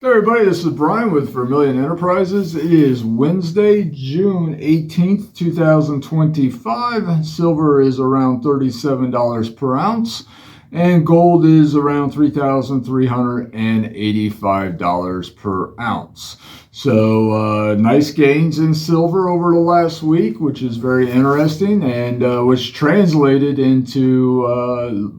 Hey everybody, this is Brian with Vermillion Enterprises. It is Wednesday, June 18th, 2025. Silver is around $37 per ounce, and gold is around $3,385 per ounce. So nice gains in silver over the last week, which is very interesting, and which translated into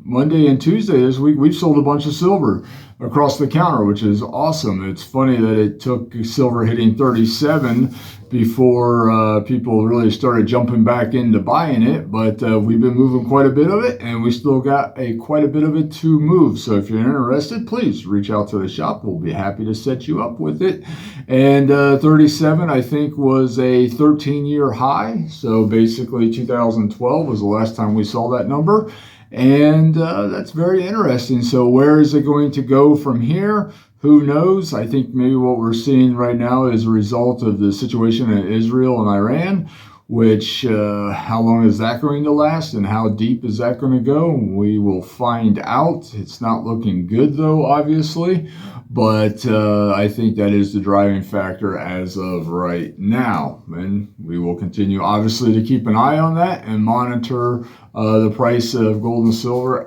Monday and Tuesday this week. We've sold a bunch of silver across the counter, which is awesome. It's funny that it took silver hitting 37 before people really started jumping back into buying it, but we've been moving quite a bit of it, and we still got quite a bit of it to move. So if you're interested, please reach out to the shop. We'll be happy to set you up with it. And 37, I think, was a 13-year high. So basically 2012 was the last time we saw that number. And that's very interesting. So where is it going to go from here? Who knows? I think maybe what we're seeing right now is a result of the situation in Israel and Iran, which how long is that going to last and how deep is that going to go? We will find out. It's not looking good though, obviously, but I think that is the driving factor as of right now. And we will continue obviously to keep an eye on that and monitor the price of gold and silver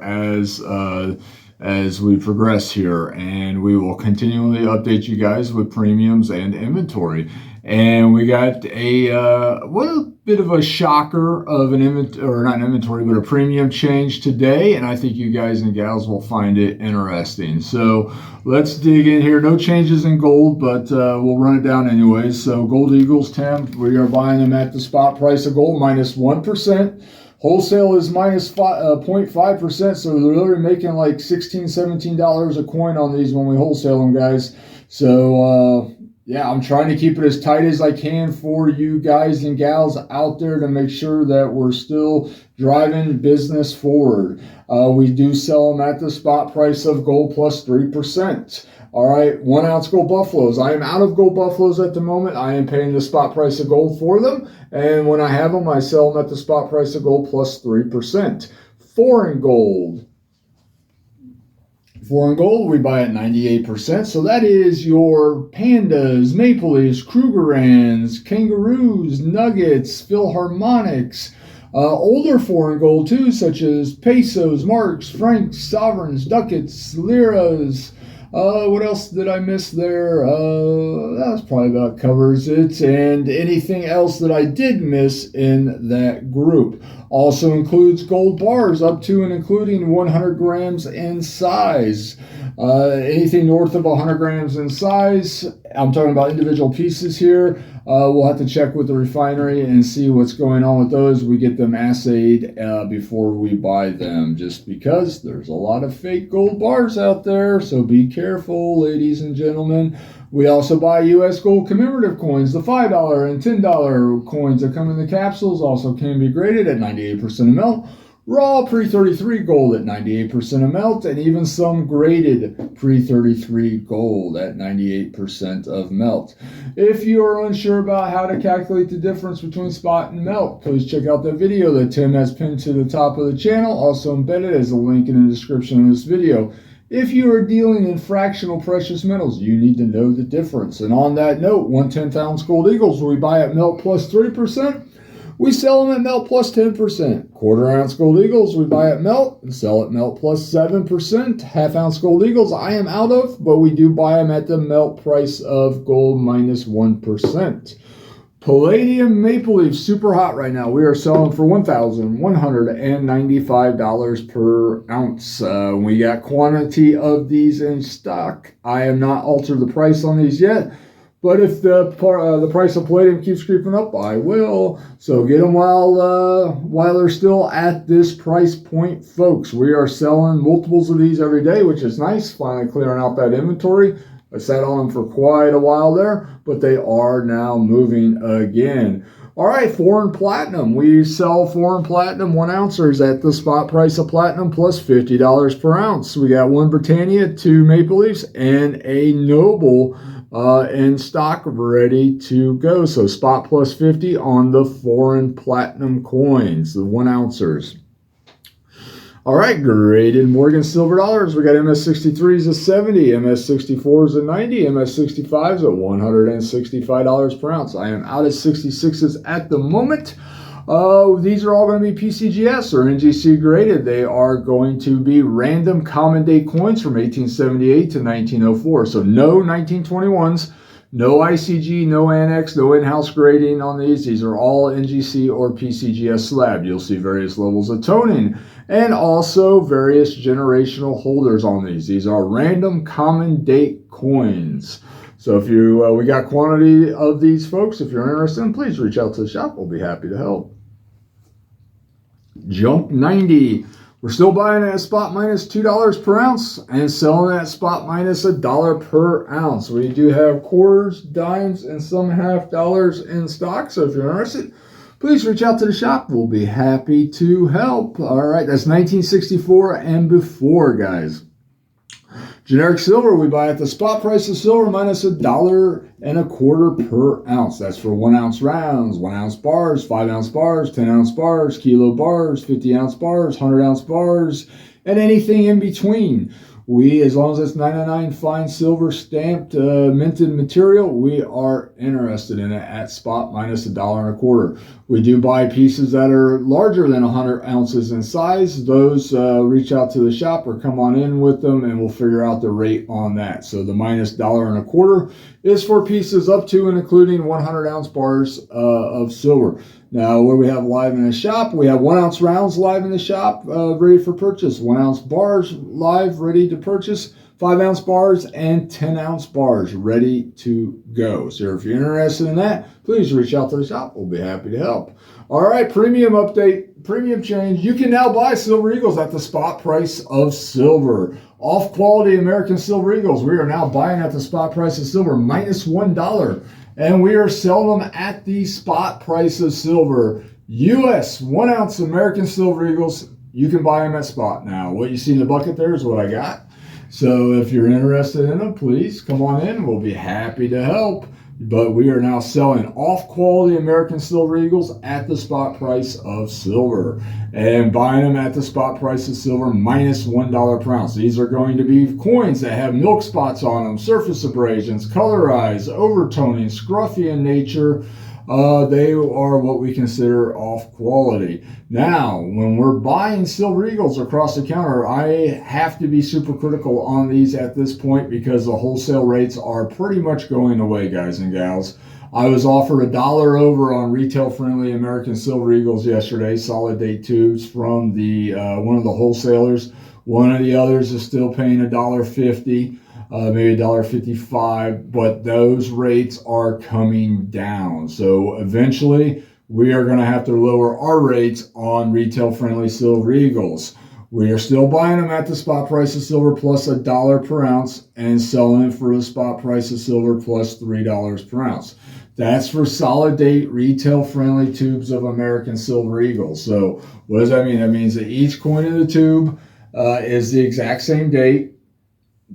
as we progress here, and we will continually update you guys with premiums and inventory. And we got a bit of a shocker of an inventory, but a premium change today, and I think you guys and gals will find it interesting. So let's dig in here. No changes in gold, but we'll run it down anyways. So Gold Eagles, Tam, we are buying them at the spot price of gold minus 1%. Wholesale is minus 0.5%, so they're literally making like $16, $17 a coin on these when we wholesale them, guys. So, yeah, I'm trying to keep it as tight as I can for you guys and gals out there to make sure that we're still driving business forward. We do sell them at the spot price of gold plus 3%. All right, 1 ounce gold buffaloes. I am out of gold buffaloes at the moment. I am paying the spot price of gold for them. And when I have them, I sell them at the spot price of gold plus 3%. Foreign gold. Foreign gold, we buy at 98%. So that is your pandas, maple leafs, Krugerrands, kangaroos, nuggets, Philharmonics. Older foreign gold too, such as pesos, marks, francs, sovereigns, ducats, liras. What else did I miss there? That's probably about covers it. And anything else that I did miss in that group. Also includes gold bars up to and including 100 grams in size. Anything north of 100 grams in size, I'm talking about individual pieces here. We'll have to check with the refinery and see what's going on with those. We get them assayed before we buy them, just because there's a lot of fake gold bars out there. So be careful, ladies and gentlemen. We also buy U.S. gold commemorative coins. The $5 and $10 coins that come in the capsules also can be graded at 98% of melt. Raw pre-33 gold at 98% of melt, and even some graded pre-33 gold at 98% of melt. If you are unsure about how to calculate the difference between spot and melt, please check out the video that Tim has pinned to the top of the channel, also embedded as a link in the description of this video. If you are dealing in fractional precious metals, you need to know the difference. And on that note, 1/10 ounce gold eagles we buy at melt plus 3%. We sell them at melt plus 10%. 1/4 ounce gold eagles we buy at melt and sell at melt plus 7%. 1/2 ounce gold eagles I am out of, but we do buy them at the melt price of gold minus 1%. Palladium maple leaf, super hot right now. We are selling for $1,195 per ounce. We got quantity of these in stock. I have not altered the price on these yet. But if the price of palladium keeps creeping up, I will. So get them while they're still at this price point, folks. We are selling multiples of these every day, which is nice. Finally clearing out that inventory. I sat on them for quite a while there, but they are now moving again. All right, foreign platinum. We sell foreign platinum 1 ounces at the spot price of platinum plus $50 per ounce. We got 1 Britannia, 2 Maple Leafs, and a Noble in stock ready to go. So spot plus 50 on the foreign platinum coins, the 1 ounces. All right, graded Morgan silver dollars. We got MS63s at 70, MS64s at 90, MS65s at $165 per ounce. I am out at 66s at the moment. These are all going to be PCGS or NGC graded. They are going to be random common date coins from 1878 to 1904. So no 1921s. No ICG, no annex, no in-house grading on these. These are all NGC or PCGS slab. You'll see various levels of toning and also various generational holders on these. These are random common date coins. So if you, we got quantity of these folks. If you're interested, please reach out to the shop. We'll be happy to help. Junk 90. We're still buying at spot minus $2 per ounce and selling at spot minus $1 per ounce. We do have quarters, dimes, and some half dollars in stock. So if you're interested, please reach out to the shop. We'll be happy to help. All right, that's 1964 and before, guys. Generic silver, we buy at the spot price of silver minus $1.25 per ounce. That's for 1 ounce rounds, 1 ounce bars, 5 ounce bars, 10 ounce bars, kilo bars, 50 ounce bars, 100 ounce bars, and anything in between. We, as long as it's 99 fine silver stamped minted material, we are interested in it at spot minus $1.25. We do buy pieces that are larger than 100 ounces in size. Those reach out to the shop or come on in with them and we'll figure out the rate on that. So the minus $1.25 is for pieces up to and including 100 ounce bars of silver. Now, what do we have live in the shop? We have 1 ounce rounds live in the shop, ready for purchase. 1 ounce bars live, ready to purchase. 5 ounce bars and 10 ounce bars ready to go. So if you're interested in that, please reach out to the shop. We'll be happy to help. All right, premium update, premium change. You can now buy Silver Eagles at the spot price of silver. Off quality American Silver Eagles, we are now buying at the spot price of silver minus $1. And we are selling them at the spot price of silver. US 1 ounce American Silver Eagles, you can buy them at spot now. What you see in the bucket there is what I got. So if you're interested in them, please come on in. We'll be happy to help. But we are now selling off quality American Silver Eagles at the spot price of silver. And buying them at the spot price of silver minus $1 per ounce. These are going to be coins that have milk spots on them, surface abrasions, colorized, overtoning, scruffy in nature. They are what we consider off quality. Now, when we're buying Silver Eagles across the counter, I have to be super critical on these at this point because the wholesale rates are pretty much going away, guys and gals. I was offered $1 over on retail-friendly American Silver Eagles yesterday, solid date tubes from the one of the wholesalers. One of the others is still paying $1.50. Maybe $1.55, but those rates are coming down. So eventually we are going to have to lower our rates on retail-friendly Silver Eagles. We are still buying them at the spot price of silver plus $1 per ounce and selling it for the spot price of silver plus $3 per ounce. That's for solid date retail-friendly tubes of American Silver Eagles. So what does that mean? That means that each coin in the tube is the exact same date.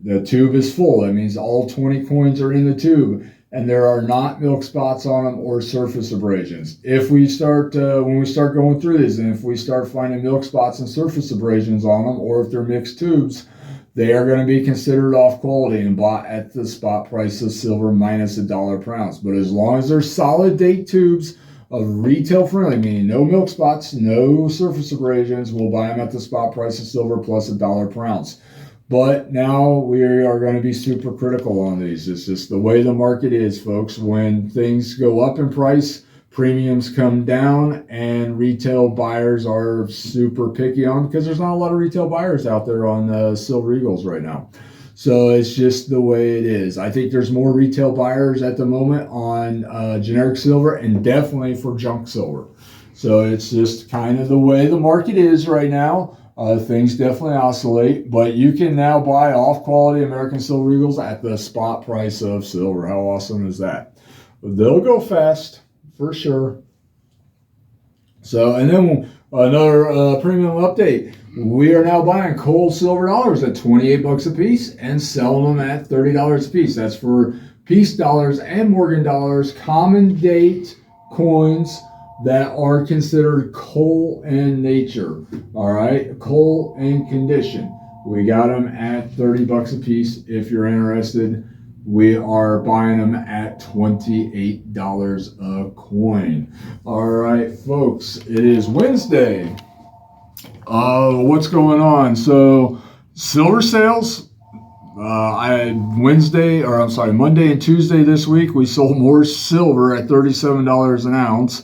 The tube is full. That means all 20 coins are in the tube and there are not milk spots on them or surface abrasions. If we start, when we start going through these, and if we start finding milk spots and surface abrasions on them, or if they're mixed tubes, they are going to be considered off quality and bought at the spot price of silver minus $1 per ounce. But as long as they're solid date tubes of retail friendly, meaning no milk spots, no surface abrasions, we'll buy them at the spot price of silver plus $1 per ounce. But now we are going to be super critical on these. It's just the way the market is, folks. When things go up in price, premiums come down, and retail buyers are super picky on because there's not a lot of retail buyers out there on Silver Eagles right now. So it's just the way it is. I think there's more retail buyers at the moment on generic silver and definitely for junk silver. So it's just kind of the way the market is right now. Things definitely oscillate, but you can now buy off-quality American Silver Eagles at the spot price of silver. How awesome is that? They'll go fast, for sure. So, and then another premium update. We are now buying cold silver dollars at 28 bucks a piece and selling them at $30 a piece. That's for piece dollars and Morgan dollars, common date coins that are considered coal in nature. All right, coal in condition. We got them at $30 a piece. If you're interested, we are buying them at $28 a coin. All right, folks, it is Wednesday. What's going on? So, silver sales. Monday and Tuesday this week, we sold more silver at $37 an ounce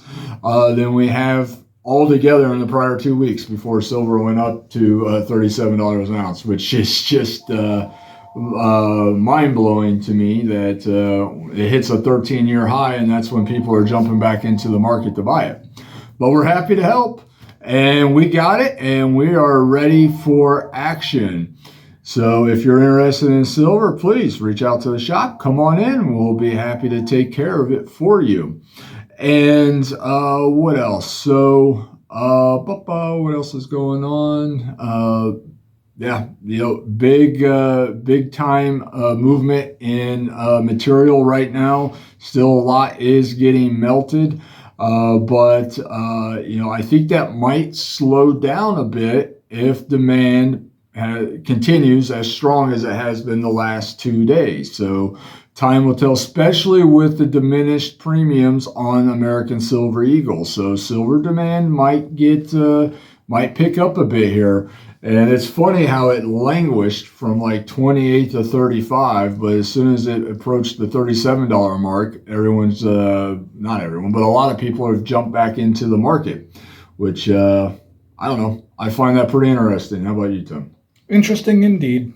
than we have altogether in the prior 2 weeks before silver went up to $37 an ounce, which is just mind-blowing to me that it hits a 13-year high, and that's when people are jumping back into the market to buy it. But we're happy to help, and we got it, and we are ready for action. So if you're interested in silver, please reach out to the shop. Come on in. We'll be happy to take care of it for you. And what else? So what else is going on? Big time movement in material right now. Still a lot is getting melted. But I think that might slow down a bit if demand continues as strong as it has been the last 2 days. So time will tell, especially with the diminished premiums on American Silver Eagle. So silver demand might pick up a bit here. And it's funny how it languished from like 28 to 35, but as soon as it approached the $37 mark, not everyone, but a lot of people have jumped back into the market, which I don't know. I find that pretty interesting. How about you, Tim? Interesting indeed.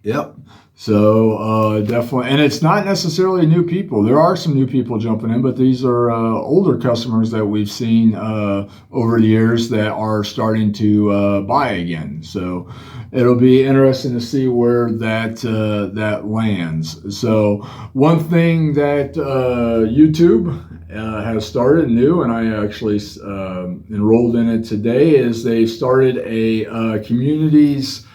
Yep. So definitely, and it's not necessarily new people. There are some new people jumping in, but these are older customers that we've seen over the years that are starting to buy again. So it'll be interesting to see where that lands. So one thing that YouTube has started new, and I actually enrolled in it today, is they started a communities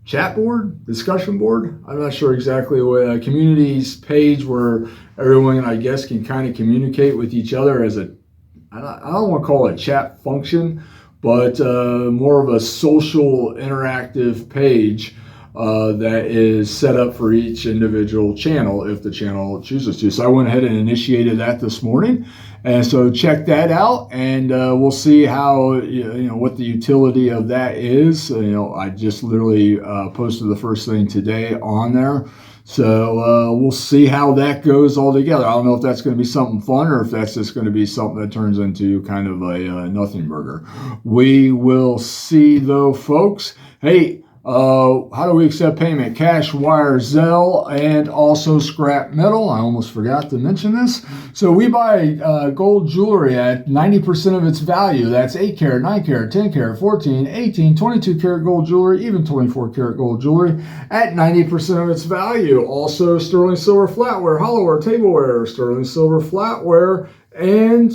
chat board, discussion board. I'm not sure exactly what communities page where everyone, I guess, can kind of communicate with each other as I don't want to call it a chat function, but more of a social interactive page that is set up for each individual channel if the channel chooses to. So I went ahead and initiated that this morning. And so check that out, and we'll see how, what the utility of that is. I just literally posted the first thing today on there. So we'll see how that goes all together. I don't know if that's going to be something fun or if that's just going to be something that turns into kind of a nothing burger. We will see, though, folks. Hey, how do we accept payment? Cash, wire, Zelle, and also scrap metal. I almost forgot to mention this. So we buy gold jewelry at 90% of its value. That's 8 karat, 9 karat, 10 karat, 14, 18, 22 karat gold jewelry, even 24 karat gold jewelry at 90% of its value. Also sterling silver flatware, hollowware, tableware, sterling silver flatware, and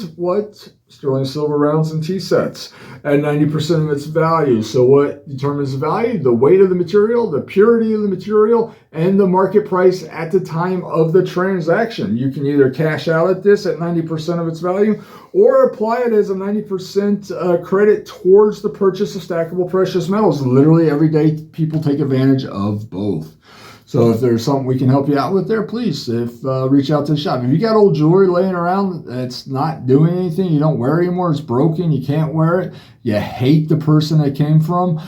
sterling silver rounds and tea sets at 90% of its value. So what determines the value? The weight of the material, the purity of the material, and the market price at the time of the transaction. You can either cash out at this at 90% of its value or apply it as a 90% credit towards the purchase of stackable precious metals. Literally every day people take advantage of both. So if there's something we can help you out with there, please reach out to the shop. If you got old jewelry laying around that's not doing anything, you don't wear it anymore, it's broken, you can't wear it, you hate the person that came from,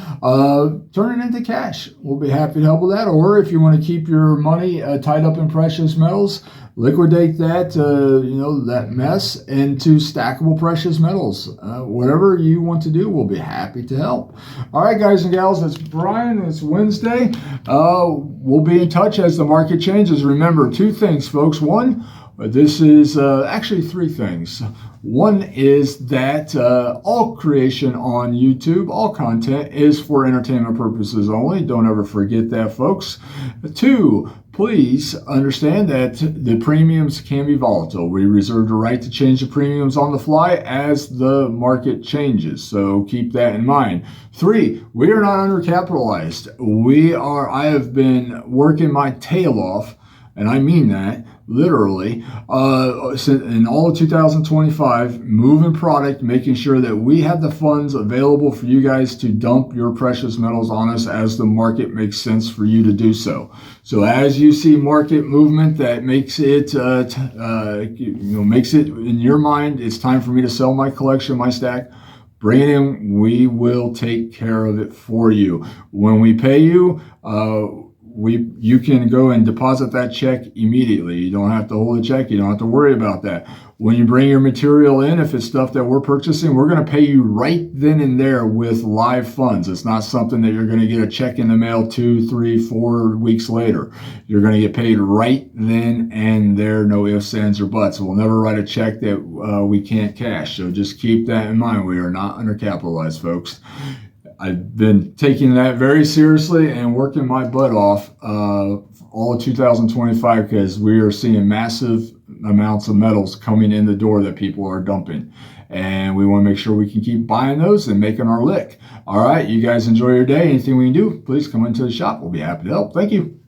turn it into cash. We'll be happy to help with that. Or if you want to keep your money tied up in precious metals, liquidate that, that mess into stackable precious metals. Whatever you want to do, we'll be happy to help. All right, guys and gals, it's Brian. It's Wednesday. We'll be in touch as the market changes. Remember, 2 things, folks. One, this is actually 3 things. One is that all creation on YouTube, all content is for entertainment purposes only. Don't ever forget that, folks. 2, please understand that the premiums can be volatile. We reserve the right to change the premiums on the fly as the market changes. So keep that in mind. 3, we are not undercapitalized. I have been working my tail off, and I mean that, literally, in all of 2025, moving product, making sure that we have the funds available for you guys to dump your precious metals on us as the market makes sense for you to do so. So as you see market movement that makes it, makes it in your mind, it's time for me to sell my collection, my stack, bring it in. We will take care of it for you. When we pay you, you can go and deposit that check immediately. You don't have to hold a check. You don't have to worry about that. When you bring your material in, if it's stuff that we're purchasing, we're going to pay you right then and there with live funds. It's not something that you're going to get a check in the mail 2, 3, 4 weeks later. You're going to get paid right then and there, no ifs, ands, or buts. We'll never write a check that we can't cash. So just keep that in mind. We are not undercapitalized, folks. I've been taking that very seriously and working my butt off all of 2025 because we are seeing massive amounts of metals coming in the door that people are dumping. And we want to make sure we can keep buying those and making our lick. All right, you guys enjoy your day. Anything we can do, please come into the shop. We'll be happy to help. Thank you.